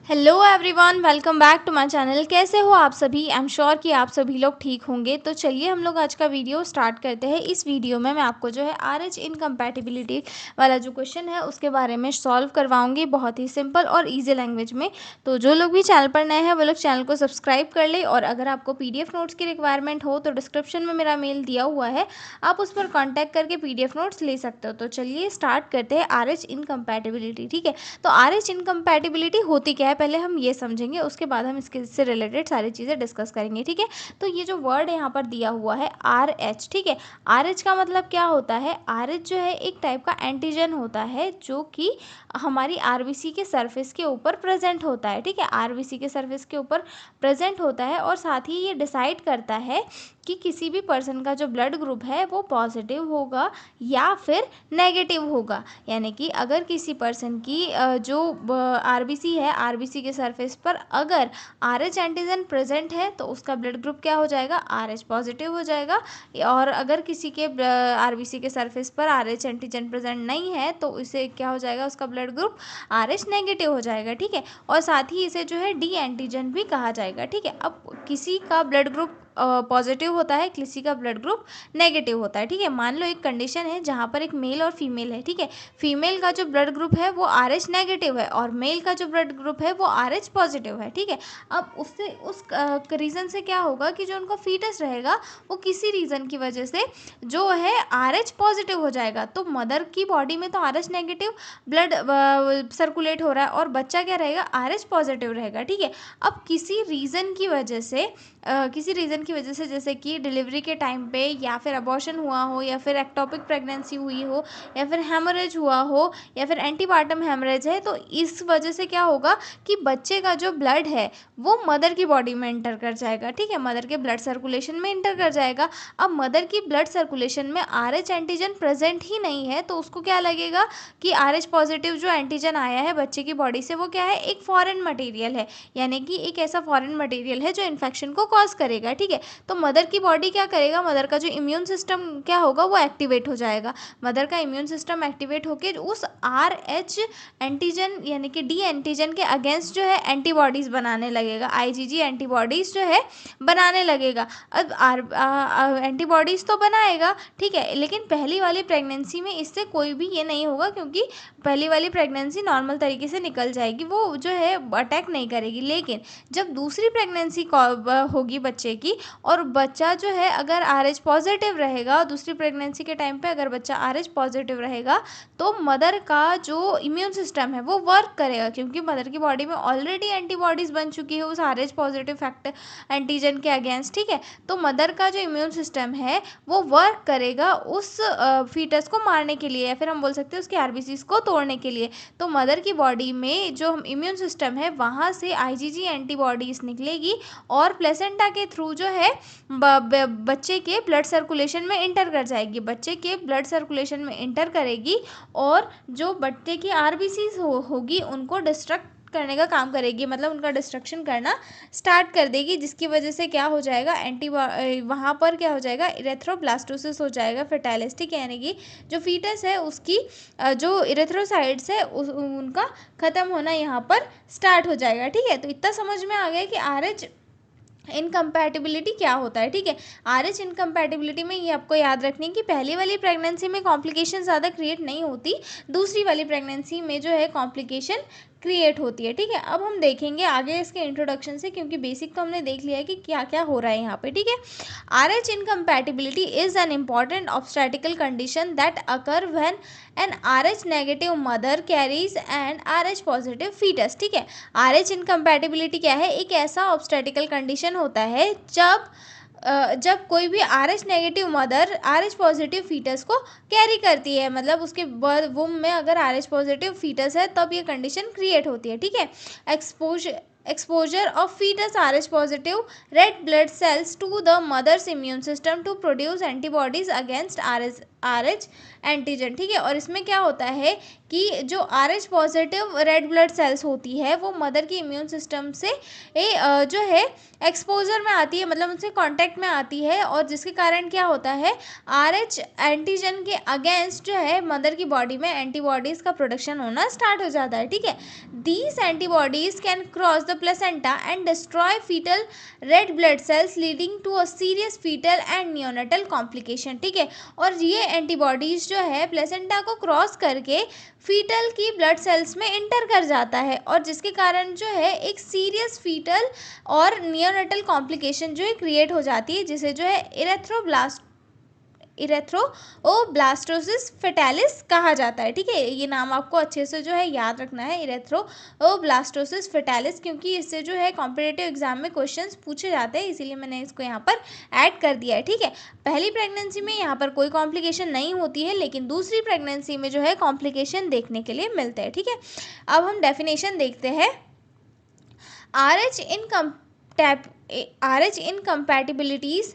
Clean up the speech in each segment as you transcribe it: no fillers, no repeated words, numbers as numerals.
Hello everyone, welcome back to my channel. कैसे हो आप सभी? आई एम श्योर कि आप सभी लोग ठीक होंगे। तो चलिए हम लोग आज का वीडियो स्टार्ट करते हैं। इस वीडियो में मैं आपको जो है RH इनकम्पैटिबिलिटी वाला जो क्वेश्चन है उसके बारे में सॉल्व करवाऊंगी, बहुत ही सिंपल और इजी लैंग्वेज में। तो जो लोग भी चैनल पर नए हैं वो लोग चैनल को सब्सक्राइब कर ले, और अगर आपको PDF नोट्स की रिक्वायरमेंट हो तो डिस्क्रिप्शन में मेरा मेल दिया हुआ है, आप उस पर कॉन्टैक्ट करके PDF नोट्स ले सकते हो। तो चलिए स्टार्ट करते हैं RH इनकम्पैटिबिलिटी। ठीक है, तो RH इनकम्पैटिबिलिटी होती क्या है पहले हम ये समझेंगे, उसके बाद हम इसके से रिलेटेड सारी चीज़ें डिस्कस करेंगे। ठीक है, तो ये जो वर्ड यहाँ पर दिया हुआ है RH, ठीक है, RH का मतलब क्या होता है? RH जो है एक टाइप का एंटीजन होता है जो कि हमारी RBC के सरफेस के ऊपर प्रेजेंट होता है। ठीक है, RBC के सरफेस के ऊपर प्रेजेंट होता है, और साथ ही ये डिसाइड करता है कि किसी भी पर्सन का जो ब्लड ग्रुप है वो पॉजिटिव होगा या फिर नेगेटिव होगा। यानी कि अगर किसी पर्सन की जो RBC है, RBC के सरफेस पर अगर RH एंटीजन प्रेजेंट है तो उसका ब्लड ग्रुप क्या हो जाएगा? RH पॉजिटिव हो जाएगा। और अगर किसी के RBC के सरफेस पर RH एंटीजन प्रेजेंट नहीं है तो इसे क्या हो जाएगा? उसका ब्लड ग्रुप RH नेगेटिव हो जाएगा। ठीक है, और साथ ही इसे जो है D एंटीजन भी कहा जाएगा। ठीक है, अब किसी का ब्लड ग्रुप पॉजिटिव होता है, किसी का ब्लड ग्रुप नेगेटिव होता है। ठीक है, मान लो एक कंडीशन है जहाँ पर एक मेल और फीमेल है। ठीक है, फीमेल का जो ब्लड ग्रुप है वो RH नेगेटिव है और मेल का जो ब्लड ग्रुप है वो RH पॉजिटिव है। ठीक है, अब उससे उस रीज़न से क्या होगा कि जो उनका फीटस रहेगा वो किसी रीज़न की वजह से जो है RH पॉजिटिव हो जाएगा। तो मदर की बॉडी में तो RH नेगेटिव ब्लड सर्कुलेट हो रहा है और बच्चा क्या रहेगा? RH पॉजिटिव रहेगा। ठीक है, अब किसी रीज़न की वजह से जैसे कि डिलीवरी के टाइम पे या फिर अबॉर्शन हुआ हो या फिर एक्टोपिक प्रेगनेंसी हुई हो या फिर हेमरेज हुआ हो या फिर एंटीपार्टम हेमरेज है, तो इस वजह से क्या होगा कि बच्चे का जो ब्लड है वो मदर की बॉडी में इंटर कर जाएगा। ठीक है, मदर के ब्लड सर्कुलेशन में इंटर कर जाएगा। अब मदर की ब्लड सर्कुलेशन में RH एंटीजन प्रेजेंट ही नहीं है तो उसको क्या लगेगा कि RH पॉजिटिव जो एंटीजन आया है बच्चे की बॉडी से वो क्या है? एक फॉरेन मटेरियल है, यानी कि एक ऐसा फॉरेन मटेरियल है जो इन्फेक्शन को कॉज करेगा। ठीक है, तो मदर की बॉडी क्या करेगा? मदर का जो इम्यून सिस्टम क्या होगा? वो एक्टिवेट हो जाएगा। मदर का इम्यून सिस्टम एक्टिवेट होकर उस RH एंटीजन यानी कि D एंटीजन के अगेंस्ट जो है एंटीबॉडीज बनाने लगेगा, IgG एंटीबॉडीज जो है बनाने लगेगा। अब एंटीबॉडीज तो बनाएगा, ठीक है, लेकिन पहली वाली प्रेगनेंसी में इससे कोई भी ये नहीं होगा क्योंकि पहली वाली प्रेगनेंसी नॉर्मल तरीके से निकल जाएगी, वो जो है अटैक नहीं करेगी। लेकिन जब दूसरी प्रेगनेंसी होगी बच्चे की और बच्चा जो है अगर RH पॉजिटिव रहेगा, दूसरी प्रेगनेंसी के टाइम पे अगर बच्चा RH पॉजिटिव रहेगा तो मदर का जो इम्यून सिस्टम है वो वर्क करेगा, क्योंकि मदर की बॉडी में ऑलरेडी एंटीबॉडीज बन चुकी है उस RH पॉजिटिव फैक्टर एंटीजन के अगेंस्ट। ठीक है, तो मदर का जो इम्यून सिस्टम है वो वर्क करेगा उस फीटस को मारने के लिए, या फिर हम बोल सकते हैं उसके RBCs को तोड़ने के लिए। तो मदर की बॉडी में जो इम्यून सिस्टम है वहाँ से IgG एंटीबॉडीज निकलेगी और प्लेसेंटा के थ्रू जो है बच्चे के ब्लड सर्कुलेशन में इंटर कर जाएगी, बच्चे के ब्लड सर्कुलेशन में इंटर करेगी और जो बच्चे की RBCs होगी उनको डिस्ट्रक्ट करने का काम करेगी, मतलब उनका डिस्ट्रक्शन करना स्टार्ट कर देगी, जिसकी वजह से क्या हो जाएगा? वहाँ पर क्या हो जाएगा? इरेथ्रोब्लास्टोसिस हो जाएगा फेटाइलिस। ठीक है, यानी कि जो फीटस है उसकी जो इरेथ्रोसाइट्स है उनका ख़त्म होना यहाँ पर स्टार्ट हो जाएगा। ठीक है, तो इतना समझ में आ गया कि RH इनकम्पैटिबिलिटी क्या होता है। ठीक है, RH इनकम्पैटिबिलिटी में ये आपको याद रखनी है कि पहली वाली प्रेगनेंसी में कॉम्प्लिकेशन ज़्यादा क्रिएट नहीं होती, दूसरी वाली प्रेगनेंसी में जो है कॉम्प्लिकेशन क्रिएट होती है। ठीक है, अब हम देखेंगे आगे इसके इंट्रोडक्शन से, क्योंकि बेसिक तो हमने देख लिया है कि क्या क्या हो रहा है यहाँ पे। ठीक है, RH incompatibility is an important obstetrical condition that occur when an RH negative mother carries an RH positive fetus। ठीक है, RH incompatibility क्या है? एक ऐसा obstetrical condition होता है जब कोई भी RH negative mother RH positive foetus को कैरी करती है, मतलब उसके वुम में अगर RH पॉजिटिव फीटस है तब ये कंडीशन क्रिएट होती है। ठीक है, expose exposure of fetus Rh positive red blood cells to the mother's immune system to produce antibodies against RH antigen. ठीक है, और इसमें क्या होता है कि जो RH positive red blood sales होती है वो मदर की इम्यून सिस्टम से जो है एक्सपोजर में आती है, मतलब उनसे कांटेक्ट में आती है, और जिसके कारण क्या होता है RH एंटीजन के अगेंस्ट जो है मदर की बॉडी में एंटीबॉडीज का प्रोडक्शन होना स्टार्ट हो जाता है। ठीक है, these antibodies can cross the placenta and destroy foetal red blood cells leading to a serious foetal and neonatal complication. ठीक है, और ये एंटीबॉडीज जो है प्लेसेंटा को क्रॉस करके फीटल की ब्लड सेल्स में इंटर कर जाता है, और जिसके कारण जो है एक सीरियस फीटल और नियोनेटल कॉम्प्लिकेशन जो है क्रिएट हो जाती है, जिसे जो है इरेथ्रोब्लास्टोसिस फेटालिस कहा जाता है। ठीक है, ये नाम आपको अच्छे से जो है याद रखना है, इरेथ्रोब्लास्टोसिस फेटालिस, क्योंकि इससे जो है कॉम्पिटिटिव एग्जाम में क्वेश्चंस पूछे जाते हैं, इसीलिए मैंने इसको यहाँ पर ऐड कर दिया है। ठीक है, पहली प्रेगनेंसी में यहाँ पर कोई कॉम्प्लिकेशन नहीं होती है, लेकिन दूसरी प्रेगनेंसी में जो है कॉम्प्लिकेशन देखने के लिए मिलते हैं। ठीक है, अब हम डेफिनेशन देखते हैं। RH incompatibilities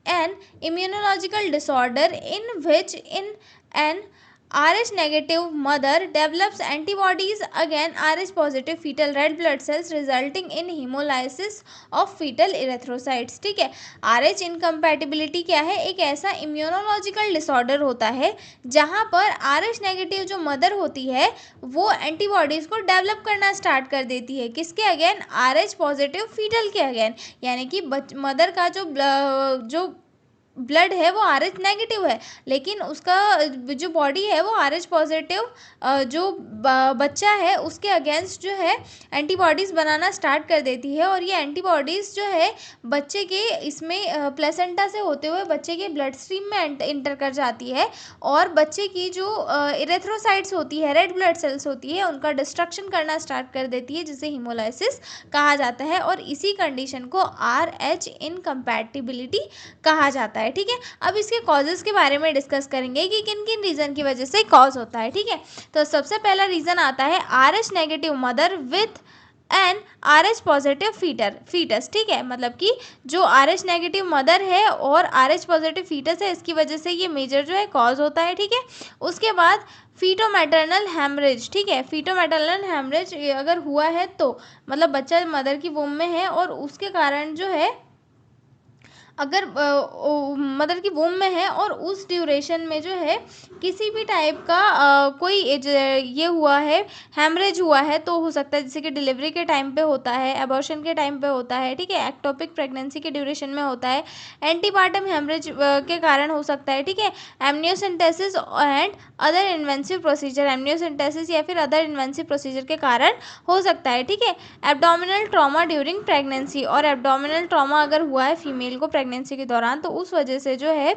an immunological disorder in which in an RH negative mother develops antibodies against RH positive fetal red blood cells resulting in hemolysis of fetal erythrocytes। ठीक है, RH इनकम्पैटिबिलिटी क्या है, एक ऐसा इम्यूनोलॉजिकल डिसऑर्डर होता है जहां पर RH नेगेटिव जो मदर होती है वो एंटीबॉडीज को डेवलप करना स्टार्ट कर देती है, किसके अगेन, RH पॉजिटिव फीटल के अगेन, यानी कि मदर का जो ब्लड है वो RH नेगेटिव है, लेकिन उसका जो बॉडी है वो RH पॉजिटिव जो बच्चा है उसके अगेंस्ट जो है एंटीबॉडीज़ बनाना स्टार्ट कर देती है, और ये एंटीबॉडीज़ जो है बच्चे के इसमें प्लेसेंटा से होते हुए बच्चे के ब्लड स्ट्रीम में इंटर कर जाती है, और बच्चे की जो इरेथ्रोसाइट्स होती है, रेड ब्लड सेल्स होती है, उनका डिस्ट्रक्शन करना स्टार्ट कर देती है, जिसे हीमोलाइसिस कहा जाता है, और इसी कंडीशन को RH इनकम्पैटिबिलिटी कहा जाता है। ठीक है, अब इसके कॉजेस के बारे में डिस्कस करेंगे कि किन किन रीजन की वजह से कॉज होता है। ठीक है, तो सबसे पहला रीजन आता है RH negative mother with an RH positive foetus. ठीक है, मतलब कि जो RH नेगेटिव मदर है और RH पॉजिटिव फीटस है, इसकी वजह से ये मेजर जो है कॉज होता है। ठीक है, उसके बाद फीटो मैटरनल हेमरेज। ठीक है, फीटो मैटरनल हेमरेज अगर हुआ है तो मतलब बच्चा मदर की वूम में है और उसके कारण जो है अगर मदर की वूम में है और उस ड्यूरेशन में जो है किसी भी टाइप का कोई ये हुआ है, हेमरेज हुआ है, तो हो सकता है जैसे कि डिलीवरी के टाइम पे होता है, एबॉर्शन के टाइम पे होता है। ठीक है, एक्टोपिक प्रेगनेंसी के ड्यूरेशन में होता है, एंटीपार्टम हेमरेज के कारण हो सकता है। ठीक है, amniocentesis and other invasive procedure, amniocentesis या फिर अदर इन्वेंसिव प्रोसीजर के कारण हो सकता है। ठीक है, एब्डोमिनल ट्रॉमा ड्यूरिंग प्रेगनेंसी, और एब्डोमिनल ट्रॉमा अगर हुआ है फीमेल को प्रेगनेंसी के दौरान तो उस वजह से जो है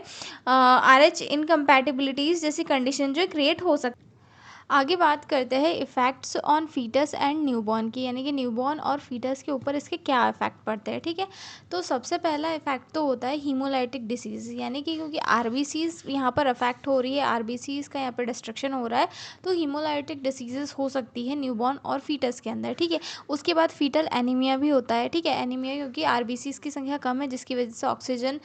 RH इनकम्पैटिबिलिटीज़ जैसी कंडीशन जो क्रिएट हो सकती है। आगे बात करते हैं effects on foetus and newborn की, यानी कि न्यूबॉर्न और फीटस के ऊपर इसके क्या इफ़ेक्ट पड़ते हैं। ठीक है, तो सबसे पहला इफ़ेक्ट तो होता है हीमोलाइटिक डिसीज़, यानी कि क्योंकि RBCs यहाँ पर अफेक्ट हो रही है, RBCs का यहाँ पर डिस्ट्रक्शन हो रहा है, तो हीमोलाइटिक डिसीज़ हो सकती है न्यूबॉर्न और फीटस के अंदर। ठीक है, उसके बाद फीटल एनीमिया भी होता है। ठीक है, एनीमिया क्योंकि RBCs की संख्या कम है, जिसकी वजह से ऑक्सीजन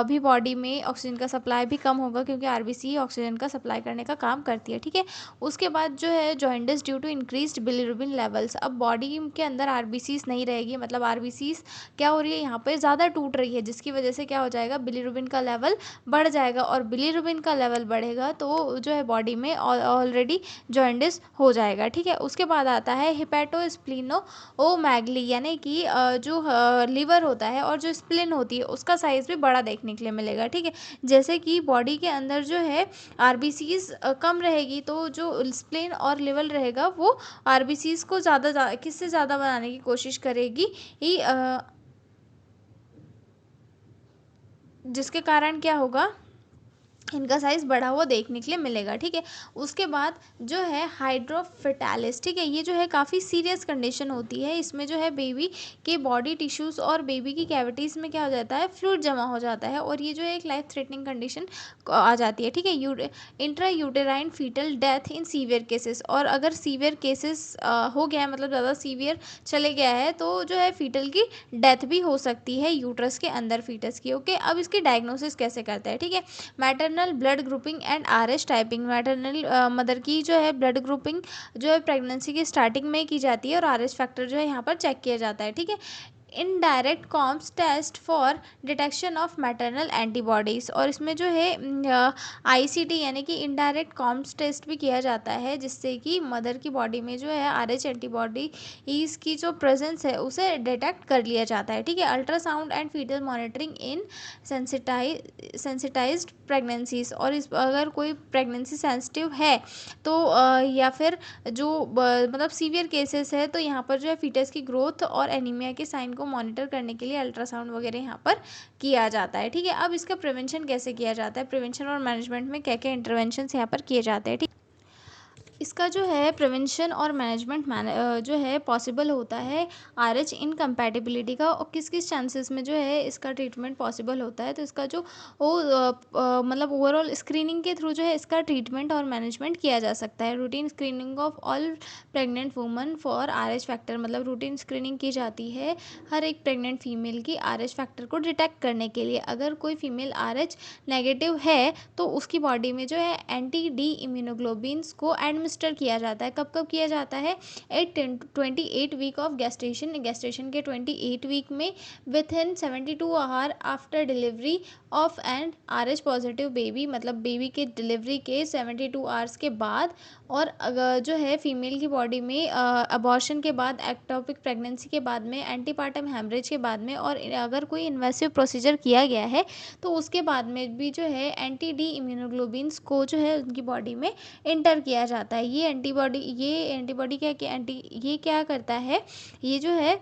भी बॉडी में ऑक्सीजन का सप्लाई भी कम होगा, क्योंकि RBC ऑक्सीजन का सप्लाई करने का काम करती है। ठीक है, उसके बाद जो है jaundice due to increased bilirubin levels, अब बॉडी के अंदर RBCs नहीं रहेगी, मतलब RBCs क्या हो रही है यहाँ पे ज़्यादा टूट रही है, जिसकी वजह से क्या हो जाएगा, बिलिरुबिन का लेवल बढ़ जाएगा, और बिलिरुबिन का लेवल बढ़ेगा तो जो है बॉडी में ऑलरेडी जॉइंडिस हो जाएगा। ठीक है, उसके बाद आता है हिपैटोस्प्लिनोमेगली, यानी कि जो लीवर होता है और जो स्प्लिन होती है उसका साइज़ भी बड़ा देखने के लिए मिलेगा। ठीक है, जैसे कि बॉडी के अंदर जो है RBCs कम रहेगी तो जो स्प्लेन और लिवर रहेगा वो RBCs को किससे ज़्यादा बनाने की कोशिश करेगी ही, जिसके कारण क्या होगा, इनका साइज़ बढ़ा हुआ देखने के लिए मिलेगा, ठीक है। उसके बाद जो है हाइड्रोफिटालिस, ठीक है, ये जो है काफ़ी सीरियस कंडीशन होती है। इसमें जो है बेबी के बॉडी टिश्यूज़ और बेबी की कैविटीज़ में क्या हो जाता है, फ्लूइड जमा हो जाता है और ये जो है एक लाइफ थ्रेटनिंग कंडीशन आ जाती है, ठीक है। Intra uterine foetal death in severe cases, और अगर सीवियर केसेस हो गया है, मतलब ज़्यादा सीवियर चले गया है, तो जो है फीटल की डेथ भी हो सकती है यूट्रस के अंदर फीटस की। ओके, अब इसकी डायग्नोसिस कैसे करते हैं, ठीक है। Maternal blood grouping and RH typing, maternal mother की जो है ब्लड ग्रुपिंग जो है प्रेगनेंसी की स्टार्टिंग में की जाती है और आरएच फैक्टर जो है यहाँ पर चेक किया जाता है, ठीक है। Indirect Coombs test for detection of maternal antibodies, और इसमें जो है आईसीटी यानी कि इनडायरेक्ट कॉम्स टेस्ट भी किया जाता है, जिससे कि मदर की बॉडी में जो है आरएच एंटीबॉडी की जो प्रेजेंस है उसे डिटेक्ट कर लिया जाता है, ठीक है। Ultrasound and foetal monitoring in sensitised pregnancies, और इस अगर कोई प्रेगनेंसी सेंसिटिव है तो या फिर जो मतलब सीवियर केसेस है, तो यहाँ पर जो है फीटस की ग्रोथ और एनीमिया के साइन को मॉनिटर करने के लिए अल्ट्रासाउंड वगैरह यहाँ पर किया जाता है, ठीक है। अब इसका प्रिवेंशन कैसे किया जाता है, प्रिवेंशन और मैनेजमेंट में क्या क्या इंटरवेंशन यहाँ पर किए जाते हैं, ठीक। इसका जो है प्रिवेंशन और मैनेजमेंट जो है पॉसिबल होता है आरएच इनकम्पैटिबिलिटी का, और किस किस चांसेस में जो है इसका ट्रीटमेंट पॉसिबल होता है। तो इसका जो मतलब ओवरऑल स्क्रीनिंग के थ्रू जो है इसका ट्रीटमेंट और मैनेजमेंट किया जा सकता है। Routine screening of all pregnant woman for RH factor, मतलब रूटीन स्क्रीनिंग की जाती है हर एक प्रेग्नेंट फीमेल की आरएच फैक्टर को डिटेक्ट करने के लिए। अगर कोई फीमेल आरएच नेगेटिव है तो उसकी बॉडी में जो है एंटी डी इम्यूनोग्लोबिन्स को एडमिनिस्टर किया जाता है। कब कब किया जाता है, 28 वीक ऑफ गेस्टेशन के 28 वीक में, within 72 hour after delivery of an RH positive baby, मतलब बेबी के डिलीवरी के 72 आवर्स के बाद, और अगर जो है फीमेल की बॉडी में अबॉर्शन के बाद, एक्टोपिक प्रेगनेंसी के बाद में, एंटीपार्टम हेमरेज के बाद में, और अगर कोई इन्वेसिव प्रोसीजर किया गया है तो उसके बाद में भी जो है एंटी डी इम्यूनोग्लोबिन्स को जो है उनकी बॉडी में इंटर किया जाता है। ये एंटीबॉडी ये क्या करता है, ये जो है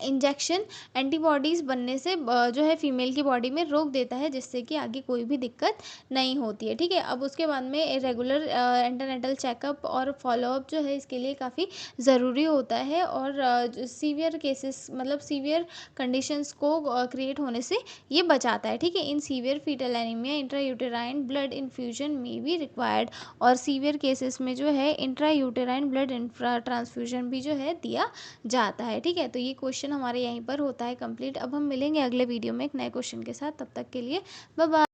इंजेक्शन एंटीबॉडीज़ बनने से जो है फीमेल की बॉडी में रोक देता है, जिससे कि आगे कोई भी दिक्कत नहीं होती है, ठीक है। अब उसके बाद में रेगुलर एंटीनेटल चेकअप और फॉलोअप जो है इसके लिए काफ़ी ज़रूरी होता है, और सीवियर केसेस मतलब सीवियर कंडीशंस को क्रिएट होने से ये बचाता है, ठीक है। In severe foetal anaemia intrauterine blood infusion में बी रिक्वायर्ड, और सीवियर केसेस में जो है इंट्रायूटेराइन ब्लड ट्रांसफ्यूजन भी जो है दिया जाता है, ठीक है। तो ये क्वेश्चन हमारे यहीं पर होता है कंप्लीट। अब हम मिलेंगे अगले वीडियो में एक नए क्वेश्चन के साथ, तब तक के लिए बाय बाय।